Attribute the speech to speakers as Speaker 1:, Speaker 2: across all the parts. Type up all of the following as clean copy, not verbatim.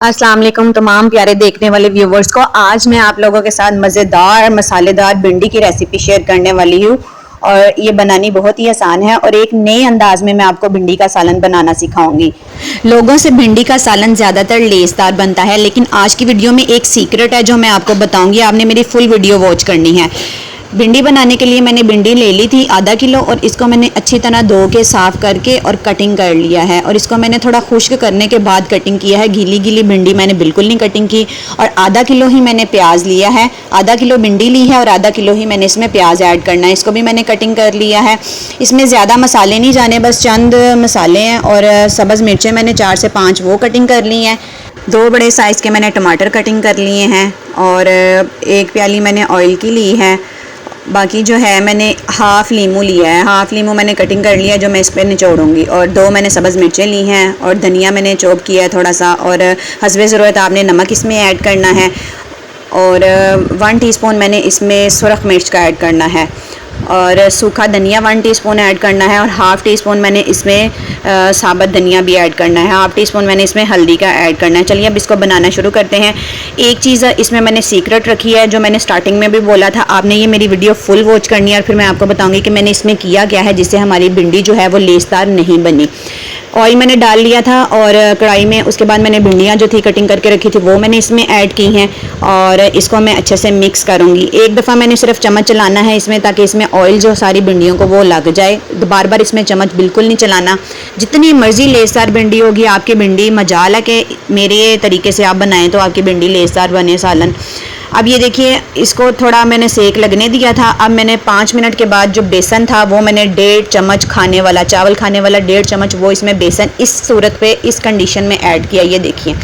Speaker 1: अस्सलाम वालेकुम तमाम प्यारे देखने वाले व्यूवर्स को। आज मैं आप लोगों के साथ मज़ेदार मसालेदार भिंडी की रेसिपी शेयर करने वाली हूँ और ये बनानी बहुत ही आसान है और एक नए अंदाज में मैं आपको भिंडी का सालन बनाना सिखाऊंगी। लोगों से भिंडी का सालन ज़्यादातर लेसदार बनता है, लेकिन आज की वीडियो में एक सीक्रेट है जो मैं आपको बताऊंगी। आपने मेरी फुल वीडियो वॉच करनी है। भिंडी बनाने के लिए मैंने भिंडी ले ली थी आधा किलो और इसको मैंने अच्छी तरह धो के साफ़ करके और कटिंग कर लिया है और इसको मैंने थोड़ा खुश्क करने के बाद कटिंग किया है। गीली गीली भिंडी मैंने बिल्कुल नहीं कटिंग की। और आधा किलो ही मैंने प्याज लिया है, आधा किलो भिंडी ली है और आधा किलो ही मैंने इसमें प्याज ऐड करना है। इसको भी मैंने कटिंग कर लिया है। इसमें ज़्यादा मसाले नहीं जाने, बस चंद मसाले हैं। और सब्ज़ मिर्चें मैंने 4 से 5 वो कटिंग कर ली हैं। 2 बड़े साइज़ के मैंने टमाटर कटिंग कर लिए हैं और 1 प्याली मैंने ऑयल की ली है। बाकी जो है मैंने हाफ़ लीमू लिया है, हाफ़ लीमू मैंने कटिंग कर लिया है जो मैं इस पर निचोड़ूंगी। और 2 मैंने सब्ज़ मिर्चें ली हैं और धनिया मैंने चॉप किया है थोड़ा सा। और हस्बे ज़रूरत आपने नमक इसमें ऐड करना है और 1 टीस्पून मैंने इसमें सुरख मिर्च का ऐड करना है और सूखा धनिया 1 टीस्पून ऐड करना है और हाफ़ टी स्पून मैंने इसमें साबुत धनिया भी ऐड करना है। हाफ़ टी स्पून मैंने इसमें हल्दी का ऐड करना है। चलिए अब इसको बनाना शुरू करते हैं। एक चीज़ इसमें मैंने सीक्रेट रखी है जो मैंने स्टार्टिंग में भी बोला था, आपने ये मेरी वीडियो फुल वॉच करनी है और फिर मैं आपको बताऊंगी कि मैंने इसमें किया क्या है जिससे हमारी भिंडी जो है वो लेसदार नहीं बनी। ऑयल मैंने डाल लिया था और कढ़ाई में, उसके बाद मैंने भिंडियाँ जो थी कटिंग करके रखी थी वो मैंने इसमें ऐड की हैं और इसको मैं अच्छे से मिक्स करूँगी। एक दफ़ा मैंने सिर्फ चम्मच चलाना है इसमें ताकि इसमें ऑयल जो सारी भिंडियों को वो लग जाए। बार बार इसमें चम्मच बिल्कुल नहीं चलाना। जितनी मर्ज़ी लेसदार भिंडी होगी आपकी भिंडी, मजाल है कि मेरे तरीके से आप बनाएं तो आपकी भिंडी लेसदार बने सालन। अब ये देखिए इसको थोड़ा मैंने सेक लगने दिया था। अब मैंने 5 मिनट के बाद जो बेसन था वो मैंने 1.5 चम्मच खाने वाला, चावल खाने वाला 1.5 चम्मच वो इसमें बेसन इस सूरत पे इस कंडीशन में ऐड किया। ये देखिए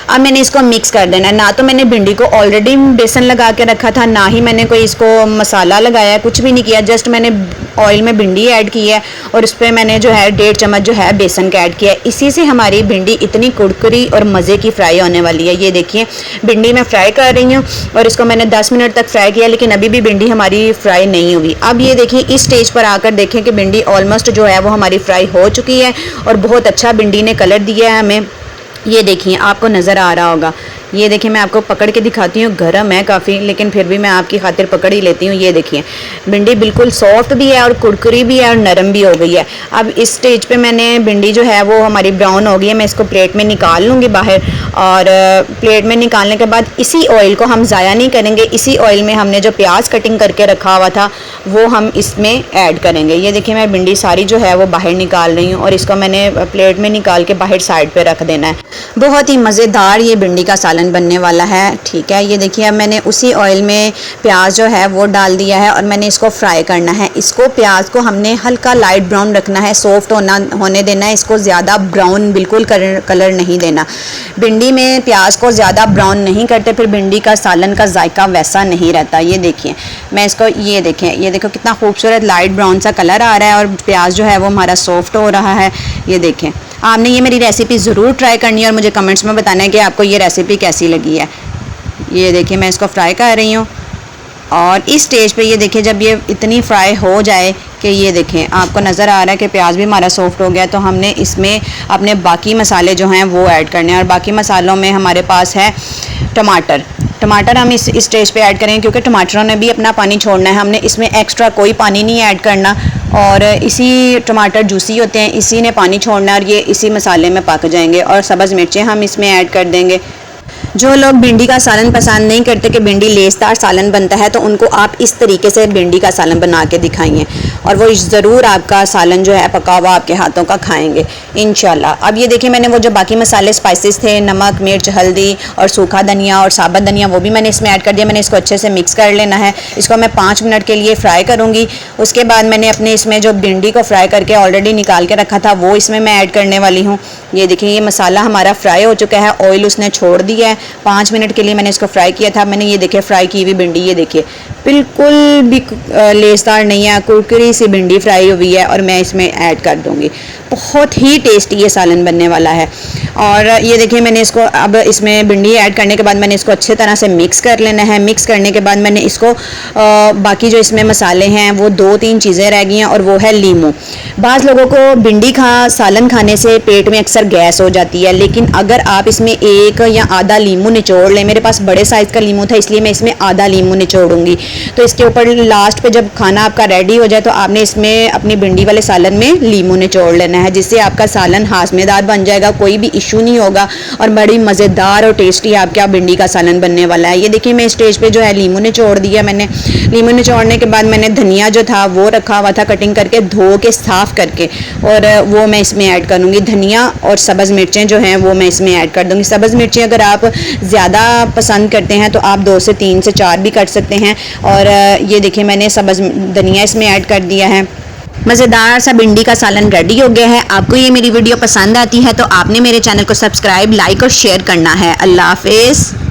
Speaker 1: अब मैंने इसको मिक्स कर देना है। ना तो मैंने भिंडी को ऑलरेडी बेसन लगा के रखा था, ना ही मैंने कोई इसको मसाला लगाया, कुछ भी नहीं किया। जस्ट मैंने ऑयल में भिंडी ऐड की है और उस पर मैंने जो है 1.5 चम्मच जो है बेसन का ऐड किया है। इसी से हमारी भिंडी इतनी कुरकुरी और मज़े की फ्राई होने वाली है। ये देखिए भिंडी मैं फ्राई कर रही हूँ और इसको मैंने 10 मिनट तक फ्राई किया, लेकिन अभी भी भिंडी हमारी फ्राई नहीं हुई। अब ये देखिए इस स्टेज पर आकर देखें कि भिंडी ऑलमोस्ट जो है वो हमारी फ्राई हो चुकी है और बहुत अच्छा भिंडी ने कलर दिया है हमें। ये देखिए आपको नज़र आ रहा होगा। ये देखिए मैं आपको पकड़ के दिखाती हूँ, गर्म है काफ़ी लेकिन फिर भी मैं आपकी खातिर पकड़ ही लेती हूँ। ये देखिए भिंडी बिल्कुल सॉफ्ट भी है और कुरकुरी भी है और नरम भी हो गई है। अब इस स्टेज पे मैंने भिंडी जो है वो हमारी ब्राउन हो गई है। मैं इसको प्लेट में निकाल लूँगी बाहर और प्लेट में निकालने के बाद इसी ऑयल को हम ज़ाया नहीं करेंगे। इसी ऑयल में हमने जो प्याज कटिंग करके रखा हुआ था वो हम इसमें ऐड करेंगे। ये देखिए मैं भिंडी सारी जो है वो बाहर निकाल रही हूँ और इसको मैंने प्लेट में निकाल के बाहर साइड पर रख देना है। बहुत ही मज़ेदार ये भिंडी का सालन बनने वाला है। ठीक है, ये देखिए अब मैंने उसी ऑयल में प्याज जो है वो डाल दिया है और मैंने इसको फ्राई करना है। इसको प्याज को हमने हल्का लाइट ब्राउन रखना है, सॉफ्ट होने देना है। इसको ज़्यादा ब्राउन बिल्कुल कलर नहीं देना। भिंडी में प्याज को ज़्यादा ब्राउन नहीं करते फिर भिंडी का सालन का जायका वैसा नहीं रहता। ये देखिए मैं इसको, ये देखें, ये देखो कितना खूबसूरत लाइट ब्राउन सा कलर आ रहा है और प्याज जो है वो हमारा सॉफ्ट हो रहा है। ये देखें आपने ये मेरी रेसिपी ज़रूर ट्राई करनी है और मुझे कमेंट्स में बताना है कि आपको ये रेसिपी कैसी लगी है। ये देखिए मैं इसको फ्राई कर रही हूँ और इस स्टेज पे ये देखिए जब ये इतनी फ्राई हो जाए कि ये देखें आपको नज़र आ रहा है कि प्याज भी हमारा सॉफ्ट हो गया, तो हमने इसमें अपने बाकी मसाले जो हैं वो ऐड करने हैं। और बाकी मसालों में हमारे पास है टमाटर हम इस स्टेज पे ऐड करेंगे क्योंकि टमाटरों ने भी अपना पानी छोड़ना है। हमने इसमें एक्स्ट्रा कोई पानी नहीं ऐड करना और इसी टमाटर जूसी होते हैं, इसी ने पानी छोड़ना है और ये इसी मसाले में पक जाएंगे। और सब्ज़ मिर्चें हम इसमें ऐड कर देंगे। जो लोग भिंडी का सालन पसंद नहीं करते कि भिंडी लेसदार सालन बनता है तो उनको आप इस तरीके से भिंडी का सालन बना के दिखाइए और वो ज़रूर आपका सालन जो है पका हुआ आपके हाथों का खाएंगे इंशाल्लाह। अब ये देखिए मैंने वो जो बाकी मसाले स्पाइसेस थे, नमक, मिर्च, हल्दी और सूखा धनिया और साबुत धनिया, वो भी मैंने इसमें ऐड कर दिया। मैंने इसको अच्छे से मिक्स कर लेना है। इसको मैं 5 मिनट के लिए फ्राई करूँगी। उसके बाद मैंने अपने इसमें जो भिंडी को फ्राई करके ऑलरेडी निकाल के रखा था वो इसमें मैं ऐड करने वाली हूँ। ये देखिए ये मसाला हमारा फ्राई हो चुका है, ऑयल उसने छोड़ दिया है। 5 मिनट के लिए मैंने इसको फ्राई किया था। मैंने ये देखिए फ्राई की हुई भिंडी, ये देखिए बिल्कुल भी लेसदार नहीं है, कुरकुरी सी भिंडी फ्राई हुई है और मैं इसमें ऐड कर दूंगी। बहुत ही टेस्टी ये सालन बनने वाला है। और ये देखिए मैंने इसको अब इसमें भिंडी ऐड करने के बाद मैंने इसको अच्छे तरह से मिक्स कर लेना है। मिक्स करने के बाद मैंने इसको बाकी जो इसमें मसाले हैं वो 2-3 चीज़ें रह गई हैं और वो है लीमू। बाज़ लोगों को भिंडी सालन खाने से पेट में अक्सर गैस हो जाती है, लेकिन अगर आप इसमें 1 या आधा लीमू निचोड़ लें, मेरे पास बड़े साइज़ का लीमू था इसलिए मैं इसमें आधा लीमू निचोड़ूंगी। तो इसके ऊपर लास्ट पे जब खाना आपका रेडी हो जाए तो आपने इसमें अपनी भिंडी वाले सालन में लीमू निचोड़ लेना है, जिससे आपका सालन हाशमेदार बन जाएगा, कोई भी इशू नहीं होगा और बड़ी मज़ेदार और टेस्टी आपका भिंडी का सालन बनने वाला है। ये देखिए मैं स्टेज पे जो है लीमू निचोड़ दिया मैंने। लीमू निचोड़ने के बाद मैंने धनिया जो था वो रखा हुआ था कटिंग करके, धो के साफ़ करके, और वो मैं इसमें ऐड करूँगी। धनिया और सब्ज़ मिर्चें जो हैं वो मैं इसमें ऐड कर दूँगी। सब्ज़ मिर्चें अगर आप ज़्यादा पसंद करते हैं तो आप 2 से 3 से 4 भी कर सकते हैं। और ये देखिए मैंने सब्ज़ धनिया इसमें ऐड कर दिया है। मज़ेदार सा भिंडी का सालन रेडी हो गया है। आपको ये मेरी वीडियो पसंद आती है तो आपने मेरे चैनल को सब्सक्राइब, लाइक और शेयर करना है। अल्लाह हाफिज़।